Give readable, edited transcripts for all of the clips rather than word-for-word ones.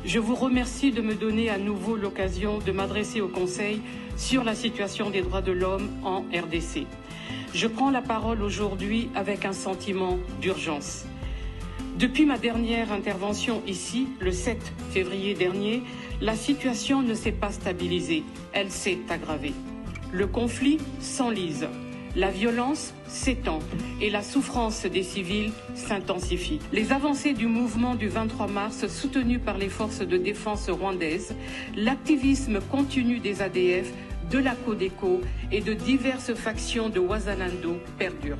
Je vous remercie de me donner à nouveau l'occasion de m'adresser au Conseil sur la situation des droits de l'homme en RDC. Je prends la parole aujourd'hui avec un sentiment d'urgence. Depuis ma dernière intervention ici, le 7 février dernier, la situation ne s'est pas stabilisée, elle s'est aggravée. Le conflit s'enlise, la violence s'étend et la souffrance des civils s'intensifie. Les avancées du mouvement du 23 mars, soutenues par les forces de défense rwandaises, l'activisme continu des ADF, de la Codeco et de diverses factions de Wazalando perdurent.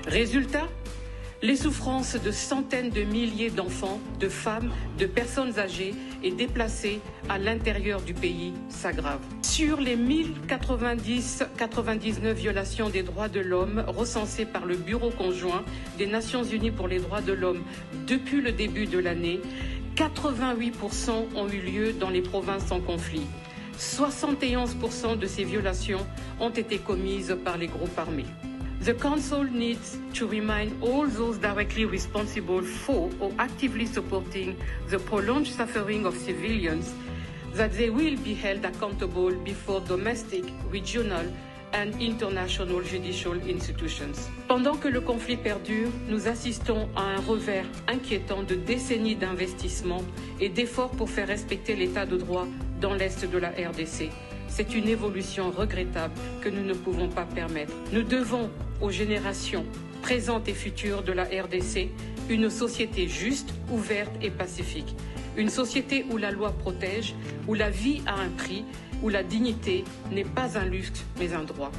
Résultat, les souffrances de centaines de milliers d'enfants, de femmes, de personnes âgées et déplacées à l'intérieur du pays s'aggravent. Sur les 1099 violations des droits de l'homme recensées par le Bureau conjoint des Nations Unies pour les droits de l'homme depuis le début de l'année, 88% ont eu lieu dans les provinces en conflit. 71% de ces violations ont été commises par les groupes armés. The Council needs to remind all those directly responsible for or actively supporting the prolonged suffering of civilians that they will be held accountable before domestic, regional and international judicial institutions. Pendant que le conflit perdure, nous assistons à un revers inquiétant de décennies d'investissement et d'efforts pour faire respecter l'état de droit dans l'Est de la RDC. C'est une évolution regrettable que nous ne pouvons pas permettre. Nous devons aux générations présentes et futures de la RDC une société juste, ouverte et pacifique. Une société où la loi protège, où la vie a un prix, où la dignité n'est pas un luxe mais un droit.